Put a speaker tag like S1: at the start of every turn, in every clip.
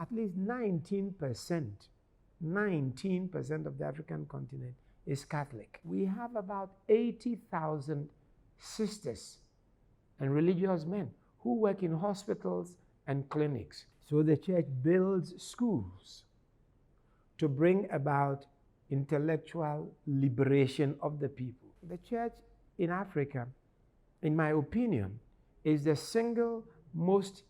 S1: at least 19% of the African continent is Catholic. We have about 80,000 sisters and religious men who work in hospitals and clinics. So the church builds schools to bring about intellectual liberation of the people. The church in Africa, in my opinion, is the single most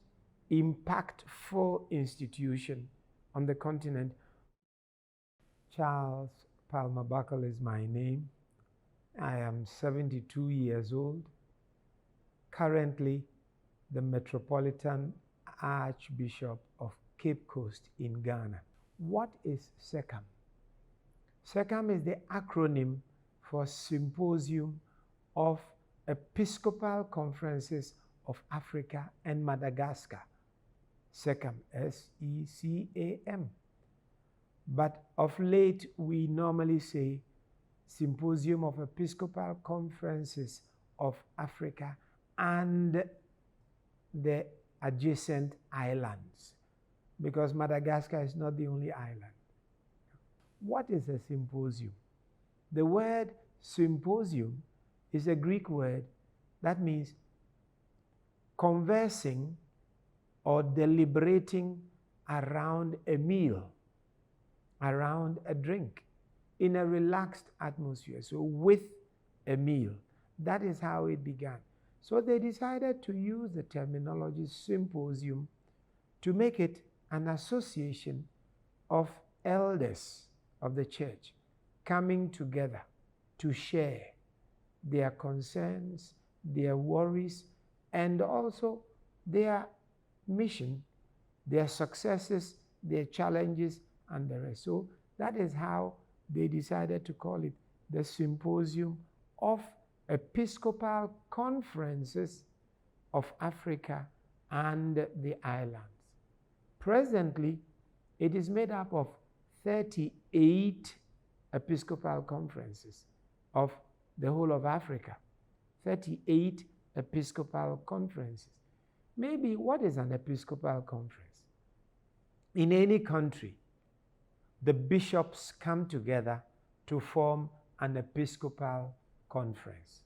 S1: impactful institution on the continent. Charles Palmer Buckle is my name. I am 72 years old, currently the Metropolitan Archbishop of Cape Coast in Ghana. What is SECAM? SECAM is the acronym for Symposium of Episcopal Conferences of Africa and Madagascar. SECAM, S-E-C-A-M. But of late, we normally say Symposium of Episcopal Conferences of Africa and the adjacent islands, because Madagascar is not the only island. What is a symposium? The word symposium is a Greek word that means conversing or deliberating around a meal, around a drink, in a relaxed atmosphere. So with a meal. That is how it began. So they decided to use the terminology symposium to make it an association of elders of the church coming together to share their concerns, their worries, and also their mission, their successes, their challenges, and the rest. So that is how they decided to call it the Symposium of Episcopal Conferences of Africa and the islands. Presently, it is made up of 38 Episcopal conferences of the whole of Africa. 38 Episcopal conferences. Maybe what is an Episcopal conference? In any country, the bishops come together to form an Episcopal conference.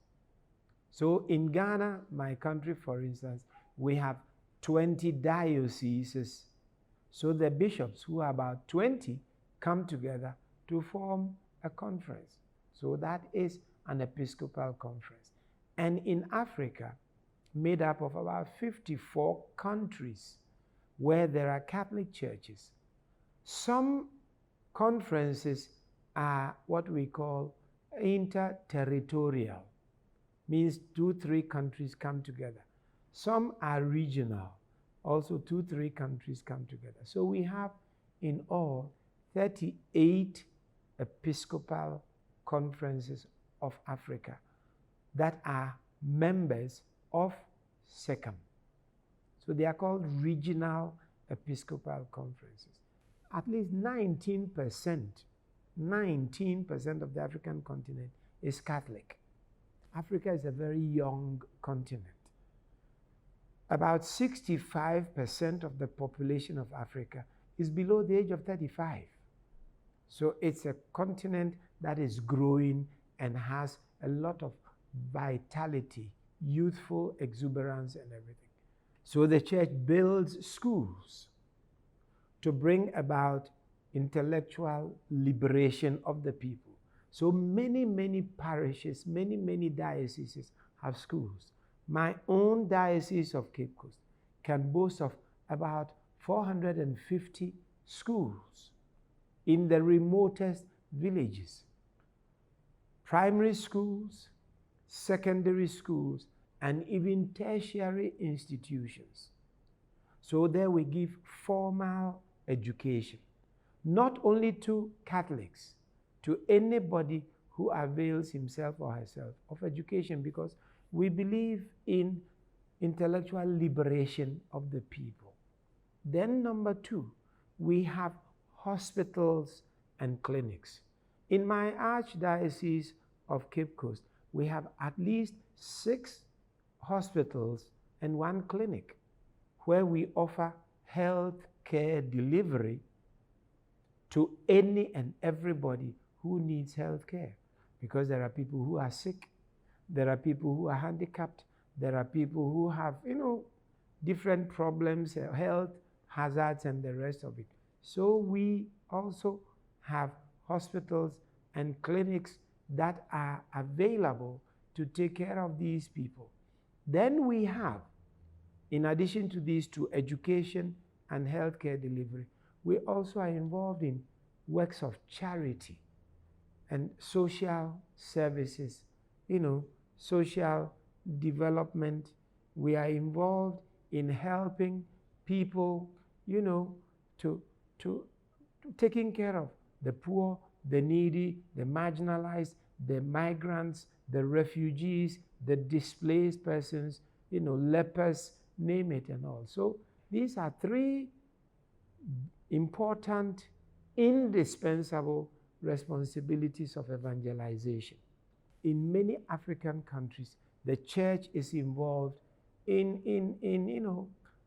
S1: So in Ghana, my country, for instance, we have 20 dioceses. So the bishops, who are about 20, come together to form a conference. So that is an Episcopal conference. And in Africa, made up of about 54 countries where there are Catholic churches, some conferences are what we call interterritorial, means 2-3 countries come together. Some are regional, also 2-3 countries come together. So we have in all 38 Episcopal conferences of Africa that are members of SECAM. So they are called regional Episcopal conferences. At least 19% of the African continent is Catholic. Africa is a very young continent. About 65% of the population of Africa is below the age of 35. So it's a continent that is growing and has a lot of vitality, youthful exuberance and everything. So the church builds schools to bring about intellectual liberation of the people. So many parishes, many dioceses have schools. My own diocese of Cape Coast can boast of about 450 schools in the remotest villages. Primary schools, secondary schools, and even tertiary institutions. So there we give formal education, not only to Catholics, to anybody who avails himself or herself of education, because we believe in intellectual liberation of the people. Then number 2, we have hospitals and clinics. In my Archdiocese of Cape Coast, we have at least 6 hospitals and 1 clinic where we offer health care delivery to any and everybody who needs health care. Because there are people who are sick, there are people who are handicapped, there are people who have, different problems, health hazards and the rest of it. So we also have hospitals and clinics that are available to take care of these people. Then we have, in addition to these two, education and healthcare delivery, we also are involved in works of charity and social services, social development. We are involved in helping people, to taking care of the poor, the needy, the marginalized, the migrants, the refugees, the displaced persons, lepers, name it and all. So these are three important, indispensable responsibilities of evangelization. In many African countries, the church is involved in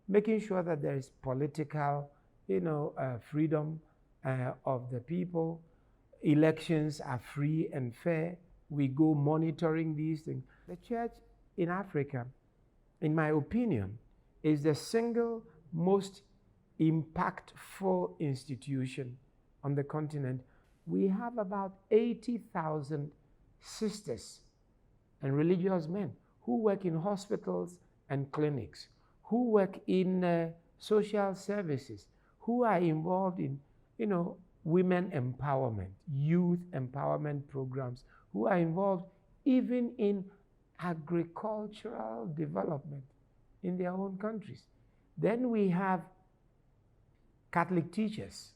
S1: making sure that there is political, freedom of the people. Elections are free and fair. We go monitoring these things. The church in Africa, in my opinion, is the single most impactful institution on the continent. We have about 80,000 sisters and religious men who work in hospitals and clinics, who work in social services, who are involved in, women empowerment, youth empowerment programs, who are involved even in agricultural development in their own countries. Then we have Catholic teachers.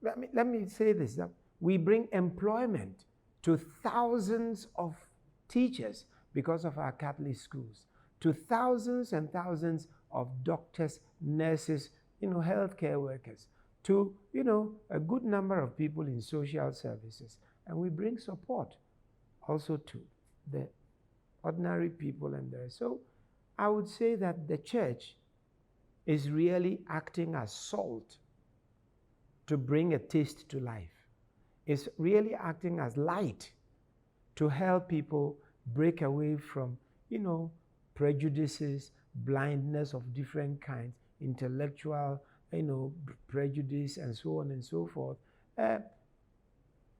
S1: Let me say this, that we bring employment to thousands of teachers because of our Catholic schools, to thousands and thousands of doctors, nurses, healthcare workers, to, a good number of people in social services. And we bring support also to the ordinary people and the rest. So I would say that the church is really acting as salt to bring a taste to life. It's really acting as light to help people break away from, prejudices, blindness of different kinds, intellectual, prejudice, and so on and so forth.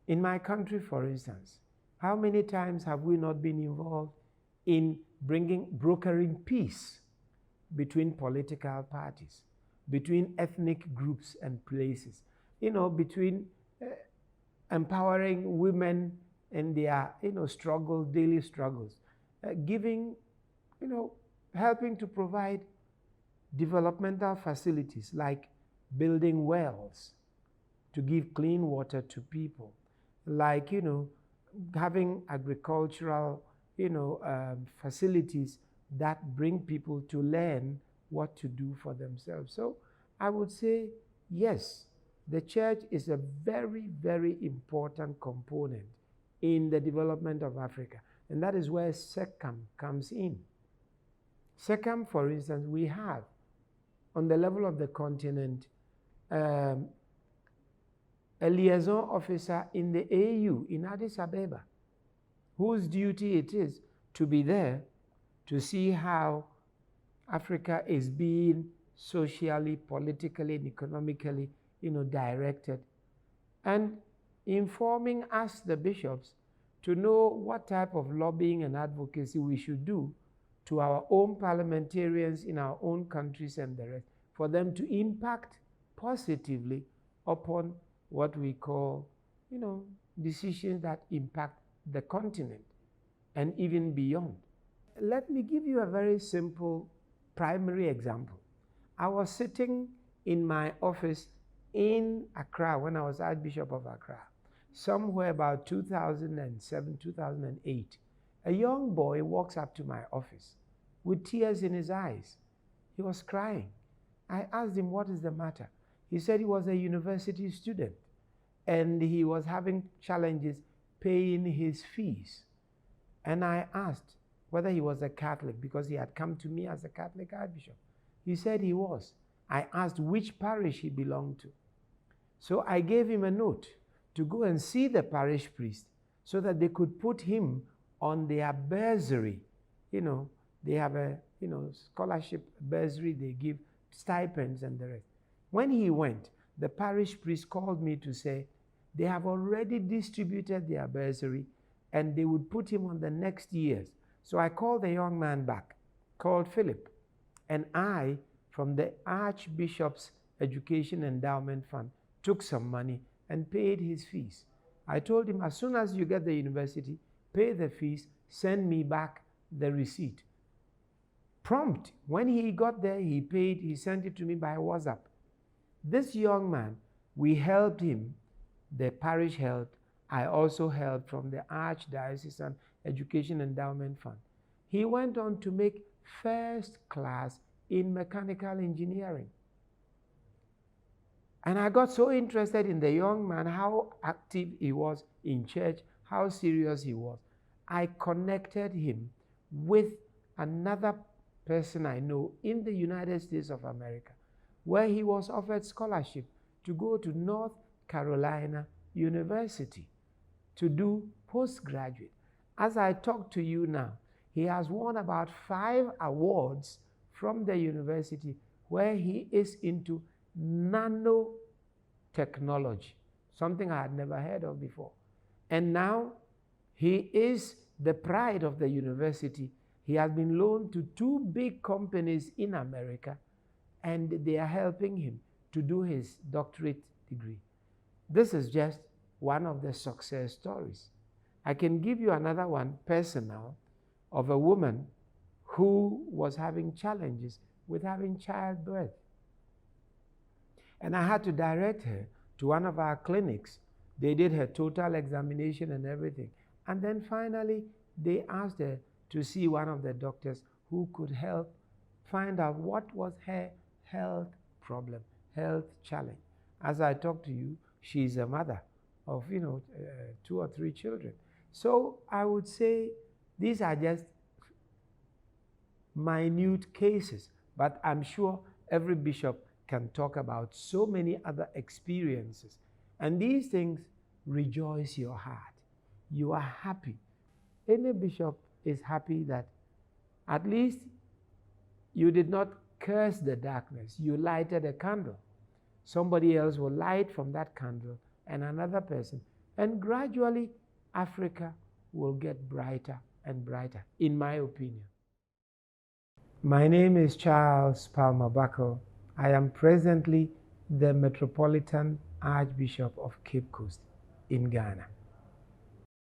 S1: In my country, for instance, how many times have we not been involved in brokering peace between political parties, between ethnic groups and places, between empowering women in their, daily struggles, giving, helping to provide developmental facilities like building wells to give clean water to people, like, having agricultural, facilities that bring people to learn what to do for themselves. So I would say, yes, the church is a very, very important component in the development of Africa. And that is where SECAM comes in. SECAM, for instance, we have, on the level of the continent, a liaison officer in the AU in Addis Ababa, whose duty it is to be there to see how Africa is being socially, politically, and economically, directed, and informing us, the bishops, to know what type of lobbying and advocacy we should do to our own parliamentarians in our own countries and the rest, for them to impact positively upon what we call, decisions that impact the continent and even beyond. Let me give you a very simple primary example. I was sitting in my office in Accra when I was Archbishop of Accra, somewhere about 2007, 2008. A young boy walks up to my office with tears in his eyes. He was crying. I asked him, what is the matter? He said he was a university student and he was having challenges paying his fees. And I asked whether he was a Catholic, because he had come to me as a Catholic Archbishop. He said he was. I asked which parish he belonged to. So I gave him a note to go and see the parish priest so that they could put him on their bursary. You know, they have a, scholarship bursary, they give stipends and the rest. When he went, the parish priest called me to say they have already distributed their bursary and they would put him on the next year's. So I called the young man back, called Philip, and I, from the Archbishop's Education Endowment Fund, took some money and paid his fees. I told him, as soon as you get the university, pay the fees, send me back the receipt. Prompt. When he got there, he paid, he sent it to me by WhatsApp. This young man, we helped him, the parish helped, I also helped from the Archdiocesan Education Endowment Fund. He went on to make first class in mechanical engineering. And I got so interested in the young man, how active he was in church, how serious he was. I connected him with another person I know in the United States of America, where he was offered scholarship to go to North Carolina University to do postgraduate. As I talk to you now, he has won about 5 awards from the university where he is into nanotechnology, something I had never heard of before. And now he is the pride of the university. He has been loaned to 2 big companies in America, and they are helping him to do his doctorate degree. This is just one of the success stories. I can give you another one, personal, of a woman who was having challenges with having childbirth. And I had to direct her to one of our clinics. They did her total examination and everything. And then finally, they asked her to see one of the doctors who could help find out what was her health problem, health challenge. As I talk to you, she's a mother of, 2 or 3 children. So I would say these are just minute cases, but I'm sure every bishop can talk about so many other experiences. And these things rejoice your heart. You are happy. Any bishop is happy that at least you did not curse the darkness. You lighted a candle. Somebody else will light from that candle, and another person. And gradually, Africa will get brighter and brighter, in my opinion. My name is Charles Palmer Buckle. I am presently the Metropolitan Archbishop of Cape Coast in Ghana.